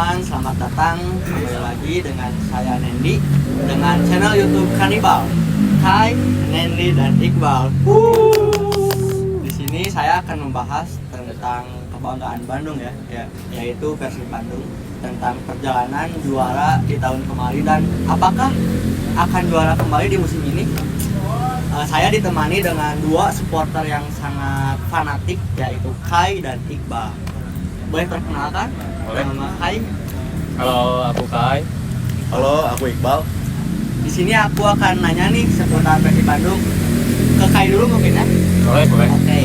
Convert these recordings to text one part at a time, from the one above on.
teman-teman, selamat datang kembali lagi dengan saya Nendi dengan channel YouTube Kanibal. Hai Nendi dan Iqbal. Di sini saya akan membahas tentang kebanggaan Bandung yaitu Persib Bandung, tentang perjalanan juara di tahun kemarin dan apakah akan juara kembali di musim ini. Saya ditemani dengan dua supporter yang sangat fanatik, yaitu Kai dan Iqbal. Boleh perkenalkan? Boleh. Nama Kai. Halo, aku Kai. Halo, aku Iqbal. Di sini aku akan nanya nih seputar Persib Bandung. Ke Kai dulu mungkin ya. Boleh. Oke.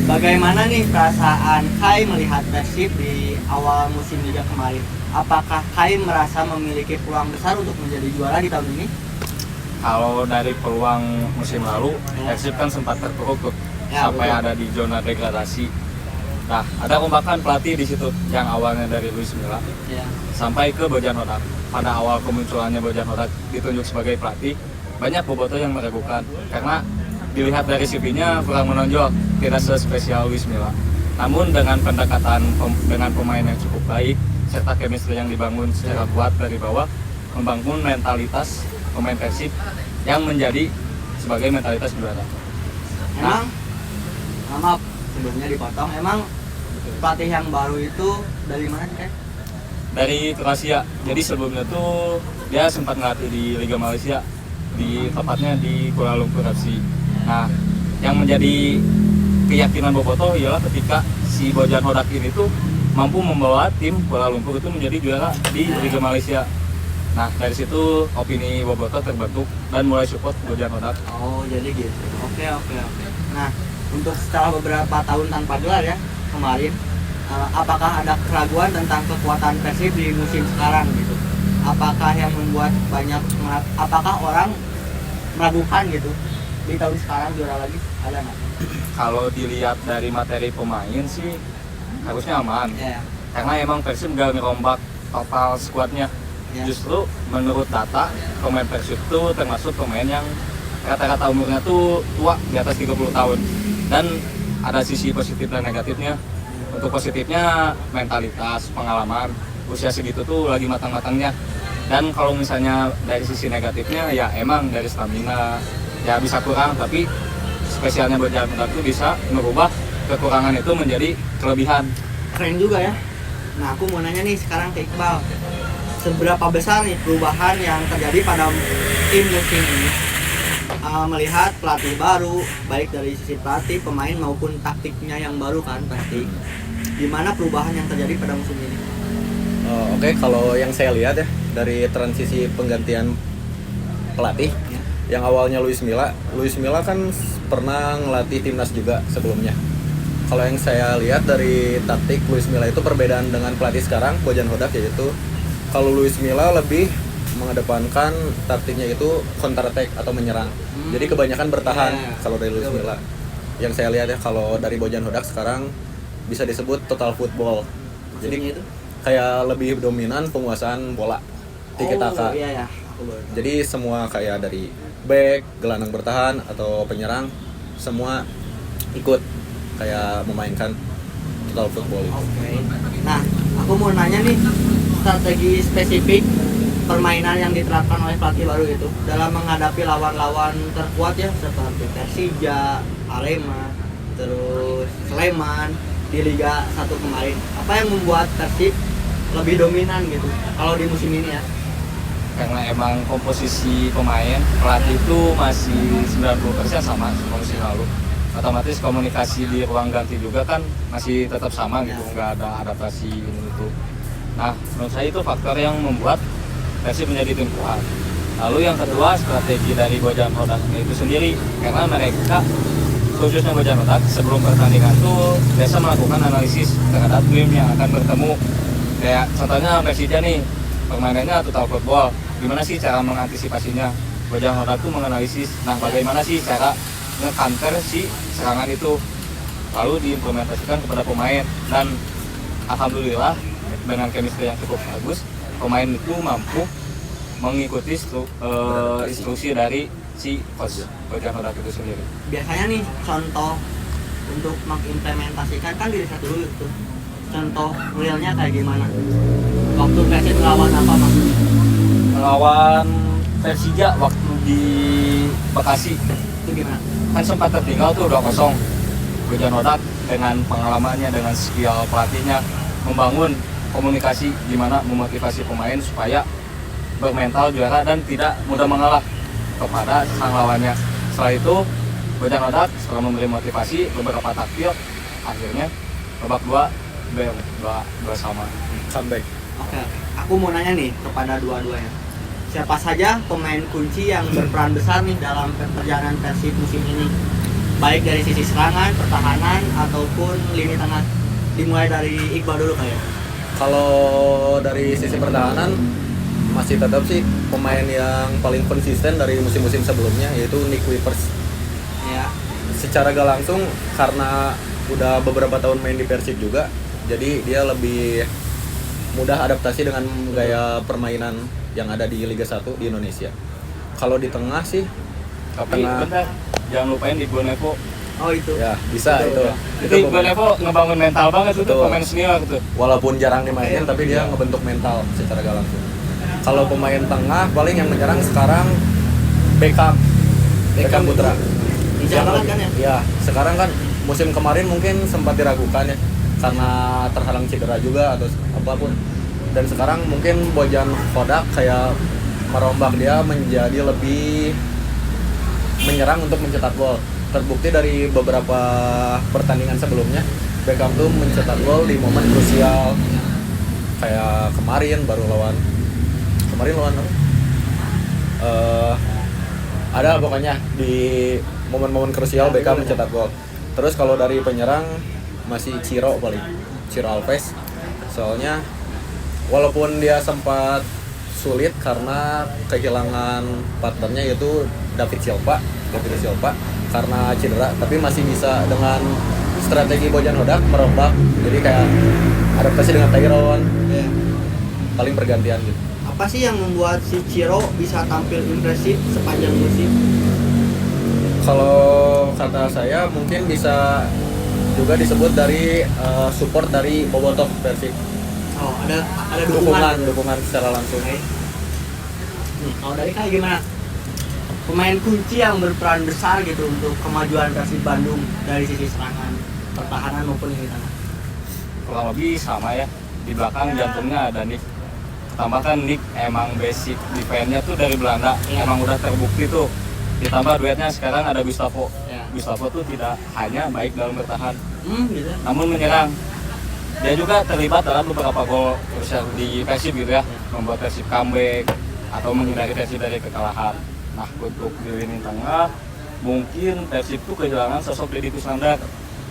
Bagaimana nih perasaan Kai melihat Persib di awal musim liga kemarin? Apakah Kai merasa memiliki peluang besar untuk menjadi juara di tahun ini? Kalau dari peluang musim lalu, Persib kan sempat terpuruk sampai betul. ada di zona degradasi. Nah, ada rombakan pelatih di situ yang awalnya dari Luis Milla Ya. sampai ke Bojan Hodak. Pada awal kemunculannya Bojan Hodak ditunjuk sebagai pelatih, banyak bobotoh yang meragukan karena dilihat dari CV-nya kurang menonjol, tidak sespesial Luis Milla. Namun dengan pendekatan dengan pemain yang cukup baik serta chemistry yang dibangun secara kuat dari bawah, membangun mentalitas pemain Persib yang menjadi sebagai mentalitas juara. Emang, maaf sebelumnya dipotong. Emang pelatih yang baru itu dari mana sih, Kai? Dari Kroasia. Jadi sebelumnya tuh dia sempat ngelatih di Liga Malaysia, tepatnya di Kuala Lumpur FC. Nah, yang menjadi keyakinan bobotoh ialah ketika si Bojan Hodak ini tuh mampu membawa tim Kuala Lumpur itu menjadi juara di Liga Malaysia. Nah, dari situ opini bobotoh terbentuk dan mulai support Bojan Hodak. Oh, jadi gitu. Oke. Nah, untuk setelah beberapa tahun tanpa gelar ya kemarin, apakah ada keraguan tentang kekuatan Persib di musim sekarang gitu? Apakah yang membuat apakah orang meragukan gitu di tahun sekarang juara lagi? Ada nggak? Kalau dilihat dari materi pemain sih harusnya aman. Ya. Karena emang Persib gak ngerombak total skuadnya. Ya. Justru menurut data pemain Persib itu termasuk pemain yang rata-rata umurnya tuh tua di atas 30 tahun. Dan ada sisi positif dan negatifnya. Untuk positifnya mentalitas, pengalaman, usia segitu tuh lagi matang-matangnya. Dan kalau misalnya dari sisi negatifnya ya emang dari stamina ya bisa kurang, tapi spesialnya Bojan Hodak tuh bisa merubah kekurangan itu menjadi kelebihan. Keren juga ya. Nah, aku mau nanya nih sekarang ke Iqbal. Seberapa besar nih perubahan yang terjadi pada tim musim ini? Melihat pelatih baru, baik dari sisi pelatih, pemain maupun taktiknya yang baru kan pasti. Gimana perubahan yang terjadi pada musim ini? Oke, kalau yang saya lihat ya dari transisi penggantian pelatih, yang awalnya Luis Milla kan pernah ngelatih timnas juga sebelumnya. Kalau yang saya lihat dari taktik Luis Milla itu perbedaan dengan pelatih sekarang Bojan Hodak, yaitu kalau Luis Milla lebih mengedepankan taktiknya itu counter attack atau menyerang. Jadi kebanyakan bertahan kalau dari Luis Milla. Yang saya lihat ya, kalau dari Bojan Hodak sekarang bisa disebut total football. Jadi itu? kayak lebih dominan penguasaan bola, tiki taka. Iya. Aku baru tahu. Jadi semua kayak dari back, gelandang bertahan atau penyerang, semua ikut kayak memainkan total football itu. Oke. Nah, aku mau nanya nih strategi spesifik permainan yang diterapkan oleh pelatih baru itu dalam menghadapi lawan-lawan terkuat ya seperti Persija, Arema, terus Sleman di Liga 1 kemarin. Apa yang membuat Persib lebih dominan gitu kalau di musim ini ya? Karena emang komposisi pemain pelatih itu masih 90% sama musim lalu. Otomatis komunikasi di ruang ganti juga kan masih tetap sama gitu, nggak ada adaptasi ini itu. Nah, menurut saya itu faktor yang membuat Persib menjadi tim kuat. Lalu yang kedua, strategi dari Bojan Hodak itu sendiri, karena mereka khususnya Bojan Hodak sebelum pertandingan tuh biasa melakukan analisis terhadap tim yang akan bertemu. Kayak contohnya Persija nih, permainannya total football. Gimana sih cara mengantisipasinya? Bojan Hodak tuh menganalisis, nah bagaimana sih cara nge-counter si serangan itu, lalu diimplementasikan kepada pemain. Dan alhamdulillah dengan chemistry yang cukup bagus, pemain itu mampu mengikuti instruksi dari si coach Bojan Hodak itu sendiri. Biasanya nih contoh untuk mengimplementasikan kan dilihat dulu itu contoh realnya kayak gimana? Waktu Persib melawan apa mas? Melawan Persija waktu di Bekasi Itu gimana? kan sempat tertinggal tuh 2-0. Bojan Hodak dengan pengalamannya, dengan skill pelatihnya membangun komunikasi gimana memotivasi pemain supaya bermental juara dan tidak mudah mengalah kepada sang lawannya. Setelah itu Bojan Hodak setelah memberi motivasi beberapa taktik, akhirnya babak 2 sama. Comeback. Oke, aku mau nanya nih kepada dua-duanya. Siapa saja pemain kunci yang berperan besar nih dalam perjalanan Persib musim ini? Baik dari sisi serangan, pertahanan, ataupun lini tengah. Dimulai dari Iqbal dulu kayak. Kalau dari sisi pertahanan masih tetap sih pemain yang paling konsisten dari musim-musim sebelumnya, yaitu Nick Wipers. Ya. Secara gak langsung karena udah beberapa tahun main di Persib juga, jadi dia lebih mudah adaptasi dengan gaya permainan yang ada di Liga 1 di Indonesia. Kalau di tengah sih, Tapi bentar, jangan lupain Iqbal Nevo. Oh itu. ya bisa itu. Itu Iqbal Nevo ngebangun mental banget tuh Betul. pemain senior tuh. Walaupun jarang dimainin, tapi dia ngebentuk mental secara gak langsung. Kalau pemain tengah paling yang menyerang sekarang Beckham Putra. Bisa banget kan ya? Ya, sekarang kan musim kemarin mungkin sempat diragukan ya karena terhalang cedera juga atau apapun. Dan sekarang mungkin Bojan Hodak kayak merombak dia menjadi lebih menyerang untuk mencetak gol. Terbukti dari beberapa pertandingan sebelumnya, Beckham tuh mencetak gol di momen krusial. Kayak kemarin lawan apa? Ada pokoknya di momen-momen krusial Beckham mencetak gol. Terus kalau dari penyerang masih Ciro Alves. Soalnya walaupun dia sempat sulit karena kehilangan partnernya yaitu David Silva karena cedera, tapi masih bisa dengan strategi Bojan Hodak merombak. Jadi kayak adaptasi dengan Tyron, Ya. paling bergantian gitu. Apa sih yang membuat si Ciro bisa tampil impresif sepanjang musim? Kalau kata saya mungkin bisa juga disebut dari support dari Bobotoh Persib. Oh, ada dukungan. dukungan secara langsung. Oke. Nih, kalau dari kayak gimana? Pemain kunci yang berperan besar gitu untuk kemajuan Persib Bandung dari sisi serangan, pertahanan maupun lini tengah. Kurang lebih sama ya. Di belakang jantungnya ada Nick. Tambahkan Nick emang basic defense-nya tuh dari Belanda, Ya. emang udah terbukti tuh. Ditambah duetnya sekarang ada Gustavo. Ya. Gustavo tuh tidak hanya baik dalam bertahan, Gitu. namun menyerang. Dia juga terlibat dalam beberapa gol krusial di Persib gitu ya, membuat Persib comeback atau menghindari Persib dari kekalahan. Nah, untuk di lini tengah, mungkin Persib tuh kehilangan sosok Deddy Kusnandar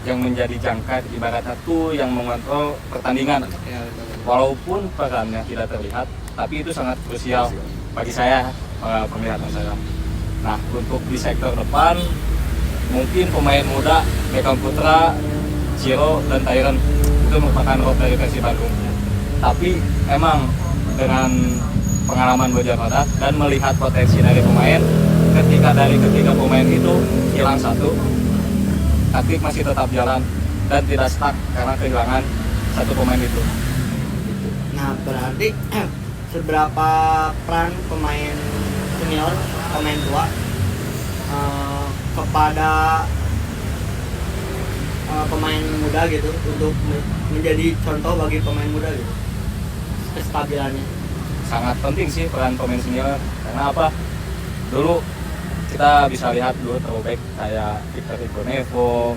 yang menjadi jangkar ibaratnya tuh yang mengontrol pertandingan. Ya, Walaupun perannya tidak terlihat, tapi itu sangat krusial bagi saya, penglihatan saya. Nah, untuk di sektor depan, mungkin pemain muda Beckham Putra, Ciro, dan Tyron itu merupakan roh dari Persib Bandung. Tapi emang dengan pengalaman Bojan Hodak dan melihat potensi dari pemain, ketika dari ketiga pemain itu hilang satu, taktik masih tetap jalan dan tidak stuck karena kehilangan satu pemain itu. Nah, berarti seberapa peran pemain senior, pemain tua kepada pemain muda gitu untuk menjadi contoh bagi pemain muda gitu, kestabilannya. Sangat penting sih peran pemain senior, karena apa? Dulu kita bisa lihat dulu throwback kayak Victor Igonevo,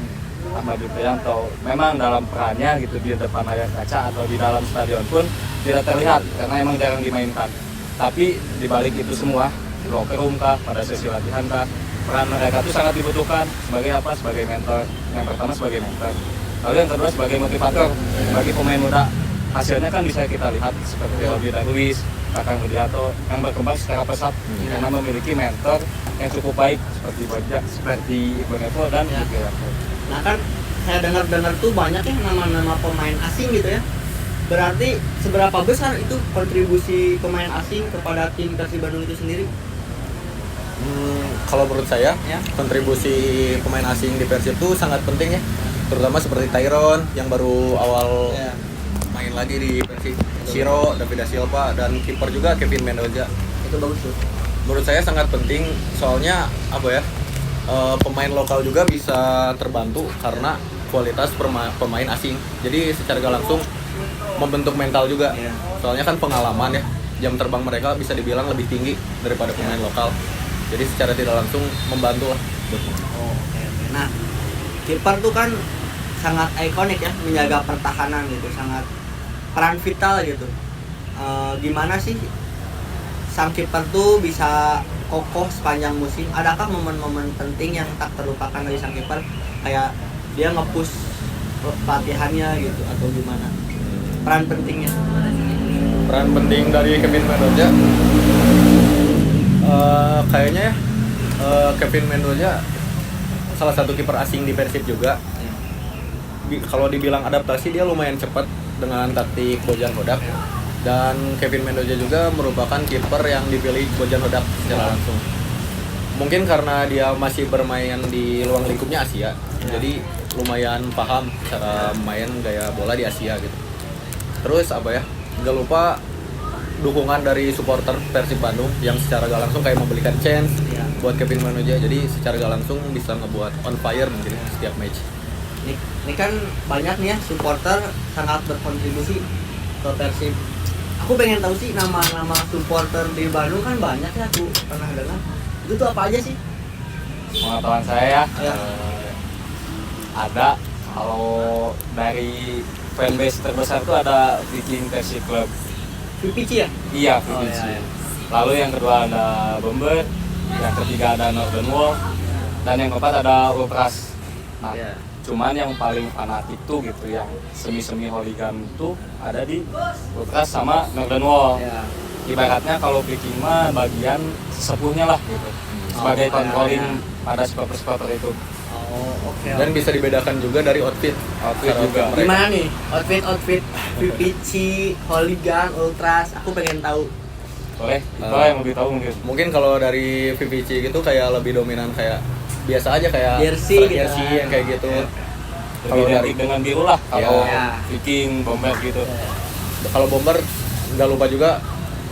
Ahmad Yuprianto, memang dalam perannya gitu di depan layar kaca atau di dalam stadion pun tidak terlihat karena emang jarang dimainkan. Tapi di balik itu semua, di locker room kah, pada sesi latihan kah, peran mereka itu sangat dibutuhkan sebagai apa? Sebagai mentor. Yang pertama sebagai mentor, lalu yang kedua sebagai motivator bagi pemain muda. Hasilnya kan bisa kita lihat seperti Robi Darwis, Kakang Widianto yang berkembang secara pesat karena memiliki mentor yang cukup baik seperti Igonevo dan Ya. Yuprianto. Nah kan saya dengar tuh banyak ya nama-nama pemain asing gitu ya. Berarti seberapa besar itu kontribusi pemain asing kepada tim Persib Bandung itu sendiri? Kalau menurut saya, Ya. kontribusi pemain asing di Persib itu sangat penting ya. terutama seperti Tyron yang baru awal Ya. main lagi di Persib, Shiro, David da Silva, dan kiper juga Kevin Mendoza. Itu bagus tuh. Menurut saya sangat penting, soalnya apa ya, pemain lokal juga bisa terbantu karena kualitas pemain asing. Jadi secara gak langsung membentuk mental juga. Iya. Soalnya kan pengalaman ya, jam terbang mereka bisa dibilang lebih tinggi daripada pemain lokal. Jadi secara tidak langsung membantu lah buat pemain. Oh, oke. Nah, kiper tuh kan sangat ikonik ya, menjaga pertahanan gitu, sangat peran vital gitu. Gimana sih sang kiper tuh bisa kokoh sepanjang musim? Adakah momen-momen penting yang tak terlupakan dari sang kiper, kayak dia nge-push pelatihannya gitu atau gimana? Peran pentingnya. Peran penting dari Kevin Mendoza, kayaknya ya, Kevin Mendoza salah satu kiper asing di Persib juga. Kalau dibilang adaptasi, dia lumayan cepat dengan taktik Bojan Hodak. Dan Kevin Mendoza juga merupakan kiper yang dipilih Bojan Hodak secara langsung. Mungkin karena dia masih bermain di ruang lingkupnya Asia, jadi lumayan paham cara main gaya bola di Asia gitu. Terus apa ya, nggak lupa dukungan dari supporter Persib Bandung yang secara gak langsung kayak memberikan chance buat Kevin Mendoza. Jadi secara gak langsung bisa ngebuat on fire mungkin setiap match. Ini kan banyak nih ya supporter sangat berkontribusi ke Persib. Aku pengen tahu sih nama-nama supporter di Bandung kan banyak ya, aku pernah dengar. Itu tuh apa aja sih? Pengetahuan saya Ya. ada, kalau dari fanbase terbesar itu ada Viking Persib Club. VPC ya? Iya, Oh, VPC. iya, iya. Lalu yang kedua ada Bomber, yang ketiga ada Northern Wall, dan yang keempat ada Ultras. Nah, Iya. cuman yang paling fanatik tuh gitu, yang semi-semi hooligan tuh ada di Ultras sama Northern Wall. Ya. Ibaratnya kalau Viking mah bagian sepuhnya lah gitu, sebagai Oh, controlling iya. pada supporter-supporter itu. Oh, oke. Dan bisa dibedakan juga dari outfit. Outfit Cara juga. mereka. Gimana nih? Outfit VPC, Hooligan, Ultras. Aku pengen tahu. Boleh, itu yang lebih tahu mungkin. Mungkin kalau dari VPC gitu kayak lebih dominan kayak biasa aja kayak Jersey gitu jersey kan. yang kayak gitu. Lebih Kalau identik dari- dengan biru lah, kalau Iya. Viking, Bomber gitu. Kalau Bomber nggak lupa juga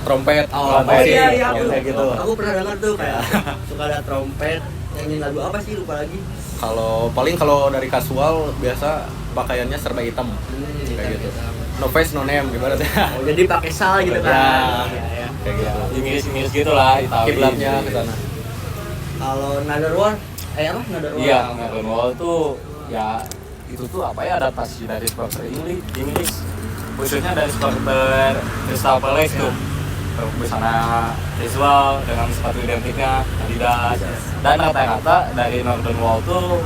trompet. Oh, trompet, iya, aku, kayak gitu. aku pernah dengar tuh kayak suka ada trompet, nyanyiin lagu apa sih, lupa lagi. Kalau dari kasual biasa pakaiannya serba hitam. Kayak gitu. No face no name gimana tuh? Oh, jadi pakai sal gitu Ya. kan. Iya, iya. Kayak gitu. Inggris gitu lah, Italia. Kiblatnya ke sana. Kalau Another War, Another War. Iya, Northern Wall tuh ya itu tuh apa ya, adaptasi dari supporter Inggris, khususnya dari supporter Crystal Palace tuh. Busana visual dengan sepatu identiknya Adidas, dan rata-rata dari Northern Wall tuh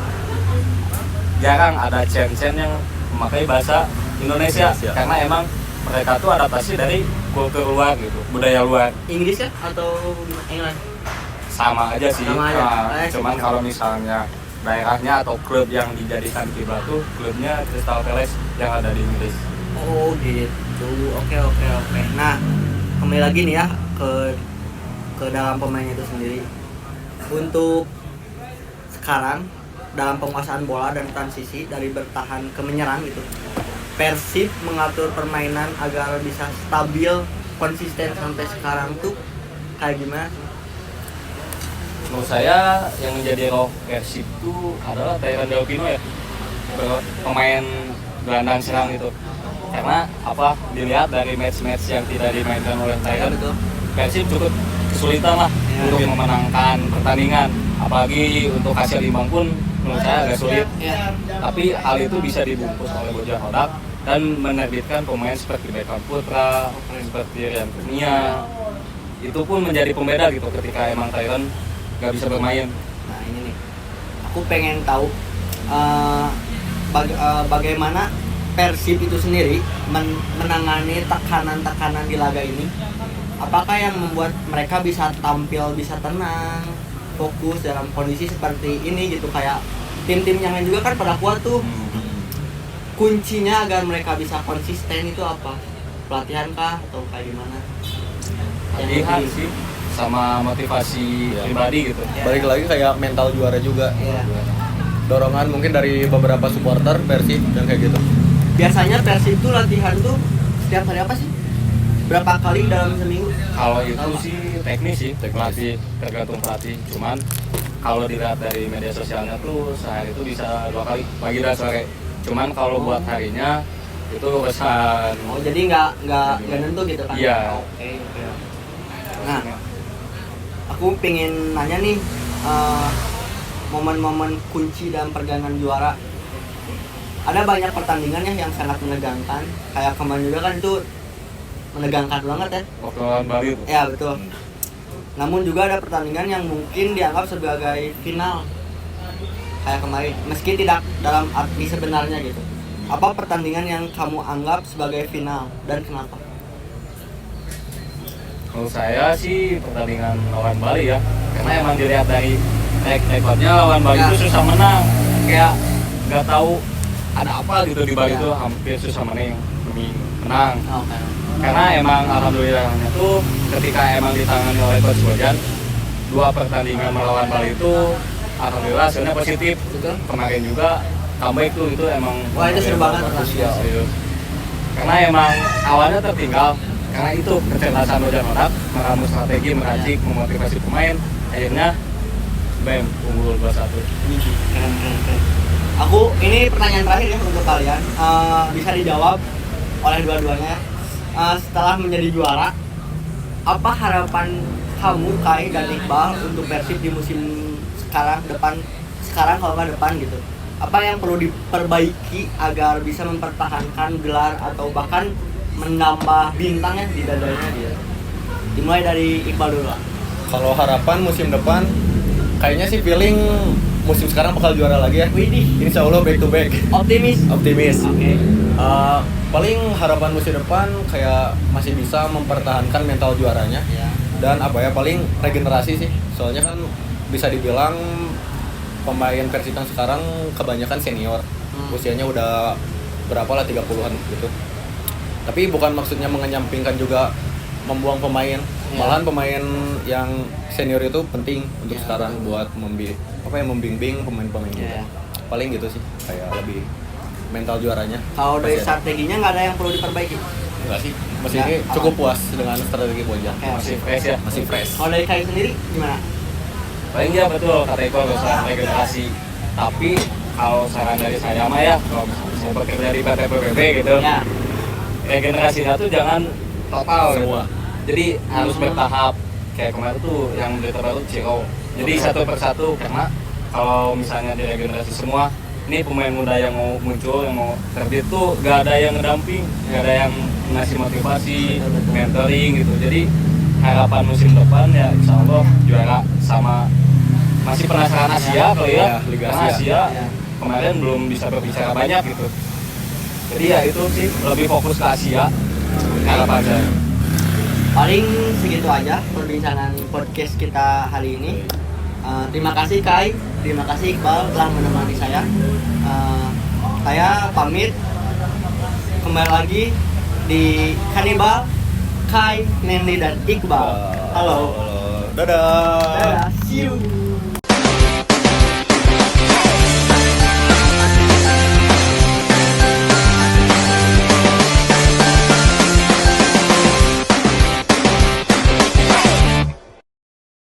jarang ada chant-chant yang memakai bahasa Indonesia, Indonesia. karena emang mereka tuh adaptasi dari kultur luar gitu, budaya luar. Inggris ya atau England? Sama aja sih. Sama aja. Nah, cuman kalau misalnya daerahnya atau klub yang dijadikan kiblat tuh klubnya Crystal Palace yang ada di Inggris. Oh gitu. Oke. Nah, kembali lagi nih ya ke dalam pemainnya itu sendiri. Untuk sekarang dalam penguasaan bola dan transisi dari bertahan ke menyerang gitu, Persib mengatur permainan agar bisa stabil, konsisten sampai sekarang tuh kayak gimana? Menurut saya yang menjadi roh Persib itu adalah Tyron Del Pino ya, pemain gelandang serang itu. Karena apa, dilihat dari match-match yang tidak dimainkan oleh Tyron, Betul. Persib cukup kesulitan lah untuk memenangkan pertandingan. Apalagi untuk hasil imbang pun menurut saya agak sulit. Ya. Tapi hal itu bisa dibungkus oleh Bojan Hodak dan menerbitkan pemain seperti Beckham Putra, seperti Rian Kurnia. Itu pun menjadi pembeda gitu ketika emang Tyron nggak bisa bermain. Nah ini nih, aku pengen tahu bagaimana Persib itu sendiri menangani tekanan-tekanan di laga ini. Apakah yang membuat mereka bisa tampil, bisa tenang, fokus dalam kondisi seperti ini gitu, kayak tim-tim yang lain juga kan pada kuat tuh. Kuncinya agar mereka bisa konsisten itu apa? Pelatihan kah atau kayak gimana? Latihan sih sama motivasi Ya. pribadi gitu. Ya. Balik lagi kayak mental juara juga. Iya. dorongan mungkin dari beberapa supporter Persib dan kayak gitu. Biasanya Persib itu latihan tuh setiap hari apa sih? Berapa kali dalam seminggu? Kalau itu Tahu nggak? sih teknis sih, pelatih tergantung pelatih. Cuman kalau dilihat dari media sosialnya tuh sehari itu bisa 2 kali, pagi dan sore. Cuman kalau buat harinya itu urusan. Oh, jadi nggak nentu gitu kan? Iya. Oke. Nah, aku pengen nanya nih, momen-momen kunci dalam pergangan juara. Ada banyak pertandingan ya yang sangat menegangkan. Kayak kemarin juga kan itu menegangkan banget ya. Waktu lawan Bali itu. Ya betul. Namun juga ada pertandingan yang mungkin dianggap sebagai final. Kayak kemarin, meski tidak dalam arti sebenarnya gitu. Apa pertandingan yang kamu anggap sebagai final dan kenapa? Kalau saya sih pertandingan lawan Bali ya, karena emang dilihat dari rekodnya lawan Bali Ya. itu susah menang, kayak nggak tahu ada apa gitu di Bali Ya. itu hampir susah menang demi menang. Oke. Karena emang alhamdulillahnya tuh ketika emang ditangani oleh Coach Bojan, 2 pertandingan melawan Bali itu alhamdulillah hasilnya positif. Betul. Kemarin juga comeback tuh itu emang Wah, itu seru banget. Serius. Karena emang awalnya tertinggal, karena itu kecerdasan Bojan Odak meramu strategi, meracik, memotivasi pemain, akhirnya BEM unggul 2-1. Keren. Aku ini pertanyaan terakhir ya untuk kalian. Bisa dijawab oleh dua-duanya. Setelah menjadi juara, apa harapan kamu Kai dan Iqbal untuk Persib di musim sekarang kalau nggak depan gitu? Apa yang perlu diperbaiki agar bisa mempertahankan gelar atau bahkan menambah bintangnya di dadanya dia? Dimulai dari Iqbal dulu lah. Kalau harapan musim depan kayaknya sih feeling musim sekarang bakal juara lagi ya. Widih, Insya Allah back to back. optimis. Optimis. Oke. Paling harapan musim depan kayak masih bisa mempertahankan mental juaranya. Ya. Dan apa ya, paling regenerasi sih. Soalnya kan bisa dibilang pemain Persib yang sekarang kebanyakan senior. Usianya udah berapa lah, 30-an gitu. Tapi bukan maksudnya mengenyampingkan juga membuang pemain. Malahan pemain yang senior itu penting untuk sekarang buat membimbing pemain-pemain muda. Ya. Paling gitu sih, kayak lebih mental juaranya. Kalau dari Masih ada. strateginya nggak ada yang perlu diperbaiki. Enggak sih, masih Ya, ini aman. cukup puas dengan strategi Bojan. Oke. Masih fresh ya. Masih fresh. Kalau dari Kai sendiri gimana? Paling ya betul kata Eko usaha regenerasi. Tapi kalau saran dari saya mah ya, kalau misalnya saya bekerja di PT PBB gitu, Ya. regenerasinya tuh jangan total Semua. gitu. Jadi harus bertahap. Kayak kemarin tuh yang berita baru Ciro. Jadi satu persatu, karena kalau misalnya diregenerasi semua, ini pemain muda yang mau muncul, yang mau terbit tuh gak ada yang ngedamping, gak ada yang ngasih motivasi, mentoring gitu. Jadi harapan musim depan ya insya Allah juara, sama masih penasaran Asia kali ya, Liga karena Asia. Asia Ya. kemarin belum bisa berbicara banyak gitu. Jadi ya itu sih lebih fokus ke Asia harapannya. Paling segitu aja perbincangan podcast kita hari ini. Terima kasih Kai, terima kasih Iqbal telah menemani saya. Saya pamit. Kembali lagi di Kanibal, Kai, Nenly dan Iqbal. Halo. Dadah. Dadah. See you.